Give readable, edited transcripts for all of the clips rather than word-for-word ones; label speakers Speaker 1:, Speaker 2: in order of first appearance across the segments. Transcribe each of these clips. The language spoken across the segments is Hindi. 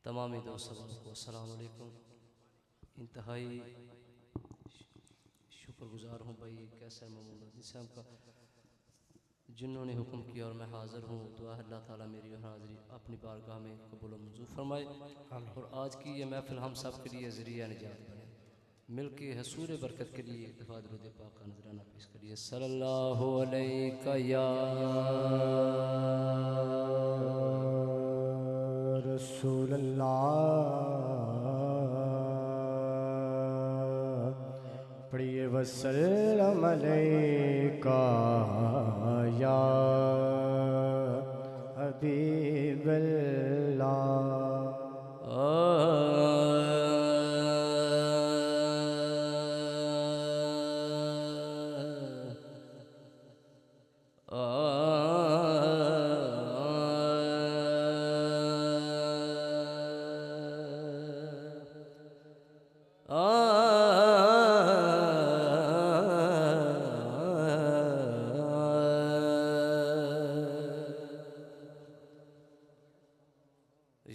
Speaker 1: तमामी दोस्तों को अस्सलाम वालेकुम। इंतहाई शुक्रगुजार हूँ भाई कैसर महमूद साहब का, जिन्होंने हुक्म किया और मैं हाज़िर हूँ। दुआ अल्लाह ताला मेरी हाज़िरी अपनी बारगाह में कबूल मंजूर फरमाए और आज की ये महफिल हम सब के लिए ज़रिया निजात बने। मिल के हसूर बरकत के लिए दफादरुद पाक का नजराना पेश करिए। सल्लल्लाहु अलैका या
Speaker 2: रसूल अल्लाह। पढ़िए वसल्लम अलैका या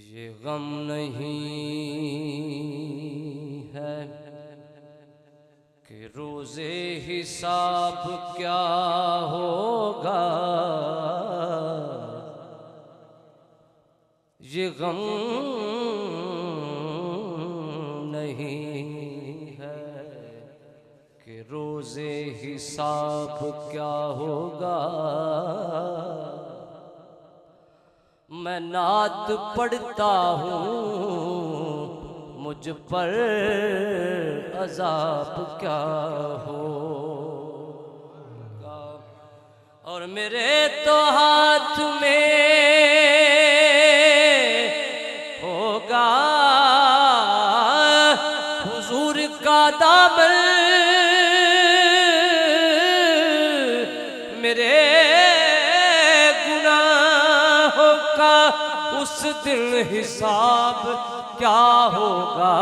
Speaker 1: ये गम नहीं है कि रोज़े हिसाब क्या होगा, ये गम नहीं है कि रोज़े हिसाब क्या होगा। मैं नात पढ़ता हूँ मुझ पर अज़ाब क्या होगा, और मेरे तो हाथ में होगा हुजूर का दामन। मेरे उस दिन हिसाब क्या होगा,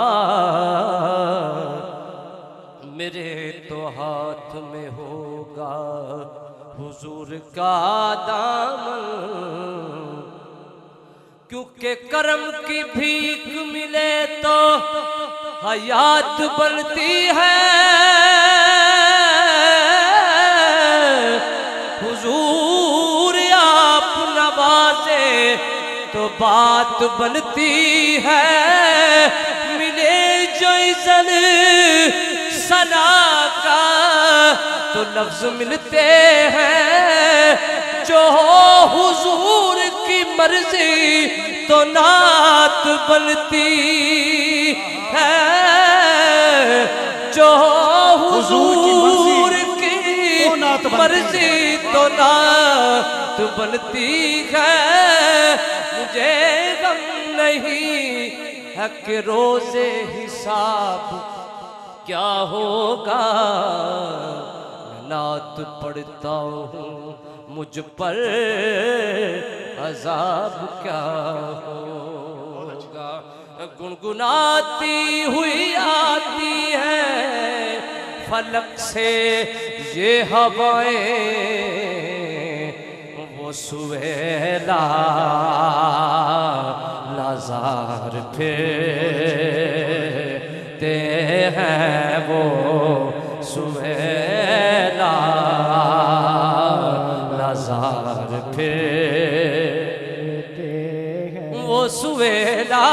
Speaker 1: मेरे तो हाथ में होगा हुजूर का दामन। क्योंकि कर्म की भीख मिले तो हयात बनती है, हुजूर आप नवाजे तो बात बनती है। मिले जो इज़्ज़त सना का तो लफ्ज़ मिलते हैं, जो हो हुजूर की मर्जी तो नात बनती है, जो हो हुजूर की मर्जी तो नात बनती है। मुझे गम नहीं है कि रोज़े हिसाब क्या होगा, मैं नात पढ़ता हूँ मुझ पर अज़ाब क्या होगा। गुनगुनाती हुई आती है फलक से ये हवाएं, वो सुहेला लाज़ार फिरते हैं, वो सुहेला लाज़ार फिरते हैं, वो सुहेला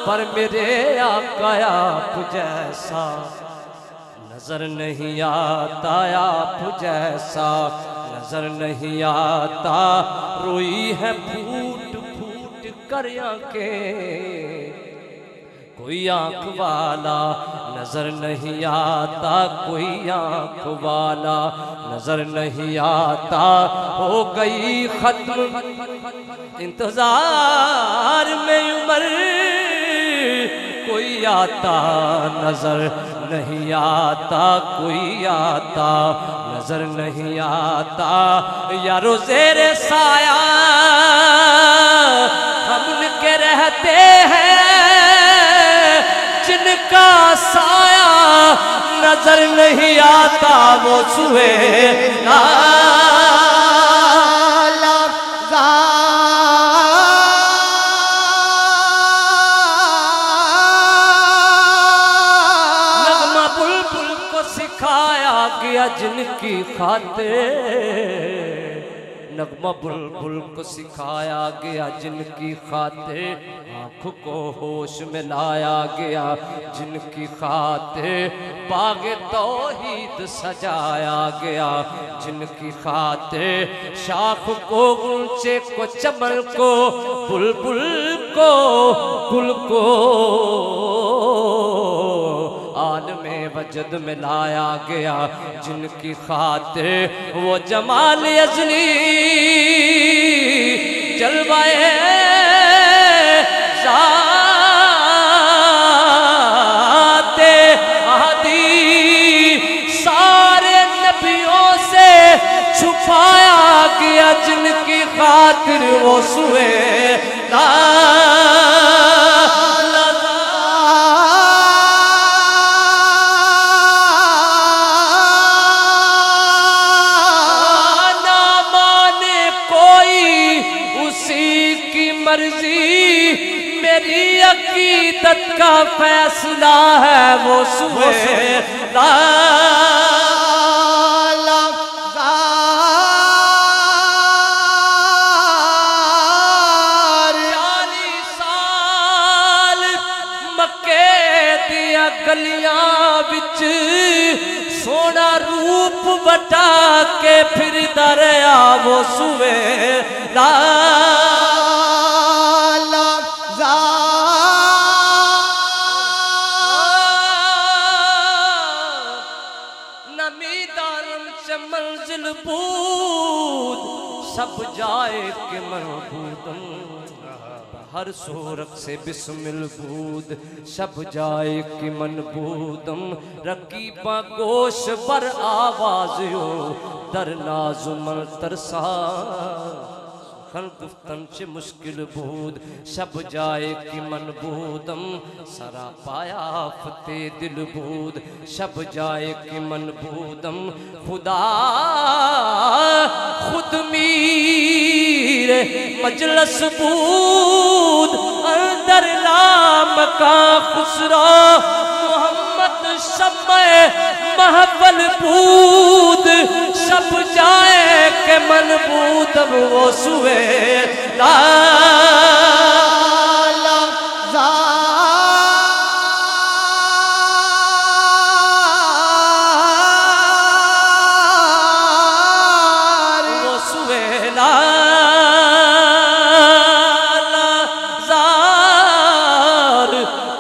Speaker 1: पर मेरे आका आप जैसा नजर नहीं आता, आप जैसा नजर नहीं आता। रोई है फूट फूट कर आंखें, कोई आंख वाला नजर नहीं आता कोई आँख वाला, नजर नहीं आता हो गई खत्म इंतजार में उम्र, कोई आता नजर नहीं आता, कोई आता नजर नहीं आता। यारो ज़ेरे साया हम उनके रहते हैं जिनका साया नजर नहीं आता, वो सुए जिनकी खातिर, नगमा बुलबुल को सिखाया गया जिनकी खातिर, आँख को होश में लाया गया जिनकी खातिर, बागे तौहीद सजाया गया जिनकी खातिर, शाख को गुलचे को चमन को बुलबुल को गुल को आलमे वजद में लाया गया जिनकी खातिर, वो जमाल अज़ली जलवाए ज़ाते आदी सारे नबियों से छुपाया गया जिनकी खातिर, वो सुए मेरी अकीदत का फैसला है, वो सुबह गलियां विच सोना रूप बटा के फिर दरिया, वो सुवे नमीदारम से मंजिल बूद सब जाए के मरबूदम, हर सूरत से बिस्मिल बूद शब जाए कि मन बूदम, रकीबा गोश पर आवाज हो दर नाजुमल तरसा, खल गुफ्तन से मुश्किल बूद शब जाए कि मन बूदम, सरा पाया फते दिल बूद शब जाए कि मन बूदम, खुदा खुद मीर मजलस बूद अंदर नाम का खुसरा, मोहम्मद शम्मे महफल बूद शब जाए के मन बूदम, वो सुए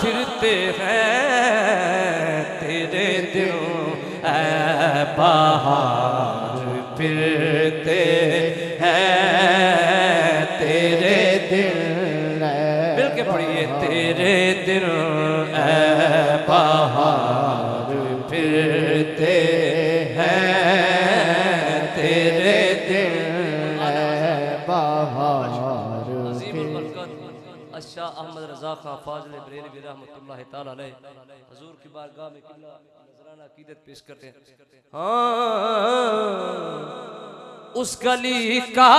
Speaker 1: फिरते हैं तेरे दिल ऐ बहार, फिरते हैं तेरे दिल, मिल के पढ़िए तेरे दिल ऐ बहार, फिरते हैं तेरे दिल ऐ बहार। शाह अहमद रज़ा खां फाज़िल बरेलवी रहमतुल्लाह तआला अलैह हुजूर की बारगाह में किला नजराना अकीदत पेश करते हैं। उस गली का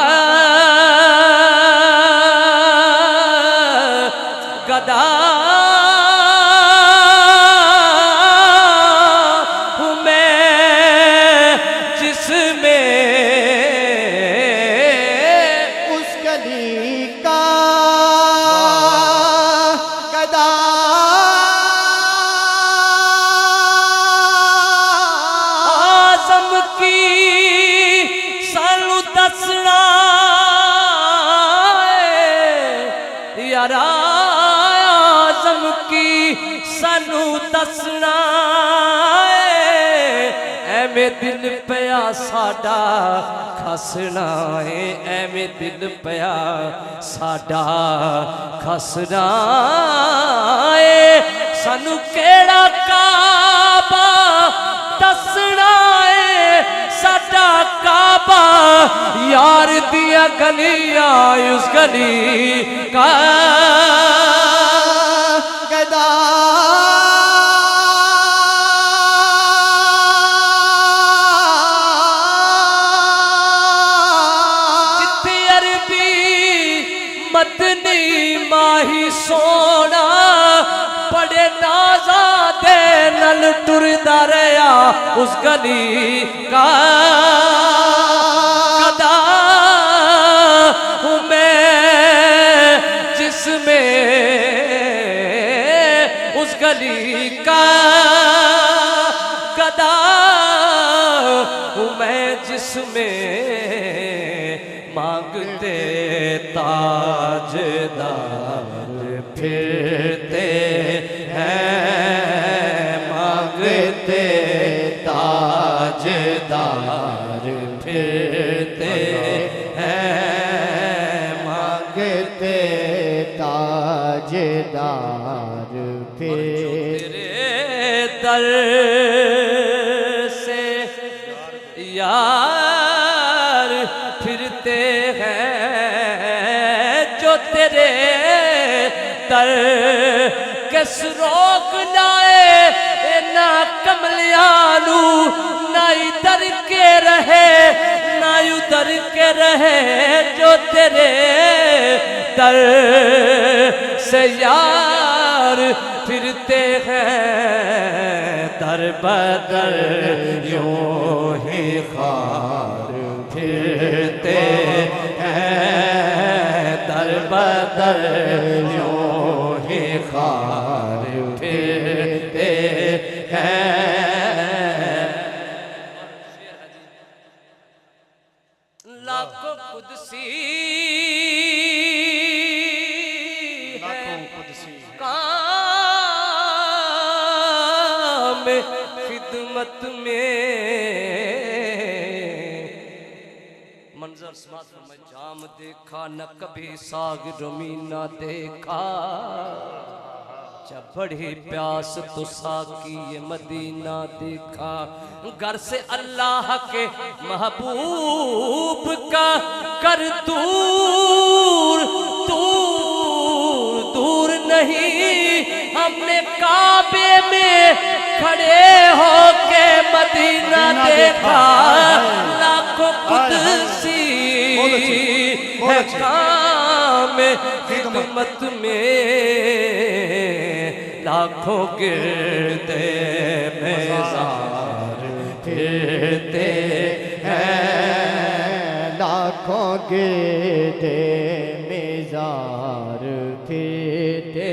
Speaker 1: गदा हूँ मैं जिसमें
Speaker 2: उस गली का
Speaker 1: ਐਵੇਂ ਦਿਲ ਪਿਆ ਸਾਡਾ ਖਸਣਾ ਏ ਐਵੇਂ ਦਿਲ ਪਿਆ ਸਾਡਾ ਖਸਣਾ ਏ ਸਾਨੂੰ ਕਿਹੜਾ ਕਾਬਾ ਦੱਸਣਾ ਏ ਸਾਡਾ ਕਾਬਾ यार दिया गलियां उस गली का
Speaker 2: गदा
Speaker 1: जिथे अरबी मदनी माही सोना बड़े नाजा दे नल टुरदा रहा उस गली का गली का गदा हूँ मैं जिसमें मांगते ताजदार फिरते हैं मांगते ताजदार फिरते हैं
Speaker 2: मांगते ताजदार
Speaker 1: तेरे दर से यार फिरते हैं जो तेरे दर किस रोक लाए ना कमलियालू ना इधर के रहे ना उधर के रहे जो तेरे दर से यार फिरते हैं दर बदर यूं ही खार फिरते हैं दर बदर यूं ही खार फिरते हैं लाखों कुदसी खिदमत में मंजर समाज में जाम देखा न कभी साग रमीना देखा जब बड़ी प्यास तो साकी ये मदीना देखा घर से अल्लाह के महबूब का कर दूर दूर दूर नहीं हमने काबे में खड़े होके मदीना देखा लाखों कुदसी है काम खिदमत में लाखों गिरते मेज़ार फिरते हैं
Speaker 2: लाखों गिरते मेज़ार फिरते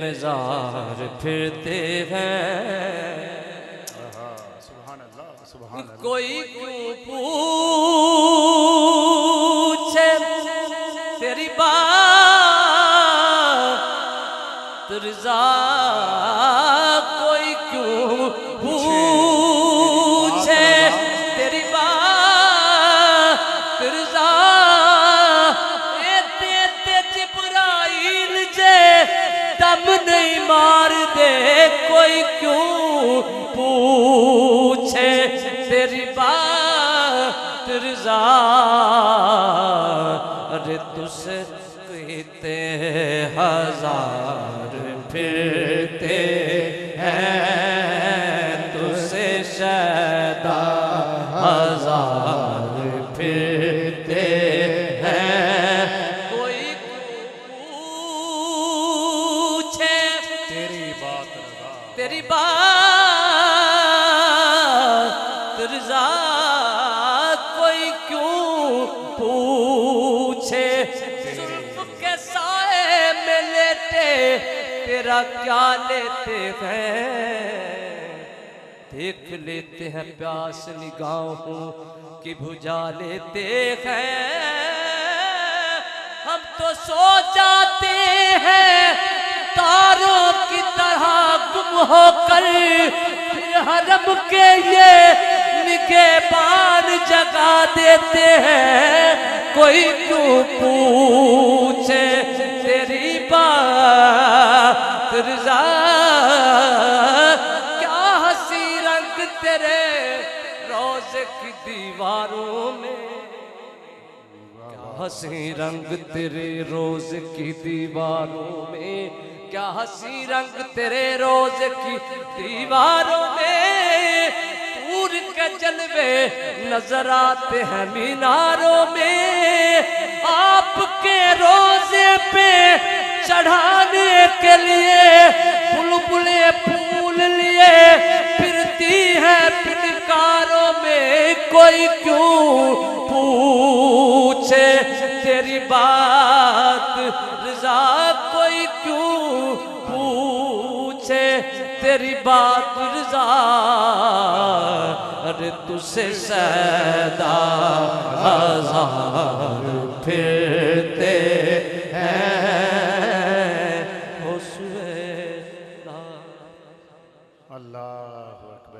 Speaker 1: मेज़ार फिरते हैं कोई क्यों पूछे तेरी बात रज़ा कोई क्यों पूछे तेरी बात रज़ा जिब्राइल जे दम नहीं मार दे कोई क्यों पूछे तेरी बात रज़ा अरे तुझसे कहते हजार फिरते हैं तुझसे शैदा हजार फिरते हैं कोई पूछे तेरी बात रज़ा कोई क्यों पूछे जुल्फ के साए में लेटे तेरा क्या लेते हैं देख लेते हैं प्यास निगाहों की बुझा लेते हैं हम तो सो जाते हैं तारों की हरम के ये निगहबान जगा देते हैं, कोई क्यों पूछे तेरी बात रज़ा। क्या हंसी रंग तेरे रोज़े की दीवारों में, क्या हंसी रंग तेरे रोज़ की दीवारों में, क्या हंसी रंग तेरे रोज़ की दीवारों में। दूर के जलवे नजर आते हैं मीनारों में, आपके रोज़े पे चढ़ाने के लिए बुलबुलें फूल लिए फिरती है फिनकारों में, कोई क्यों पूछे तेरी बात रज़ा, कोई क्यों पूछे तेरी बात रज़ा। अरे तुझसे सैदा हजार फिर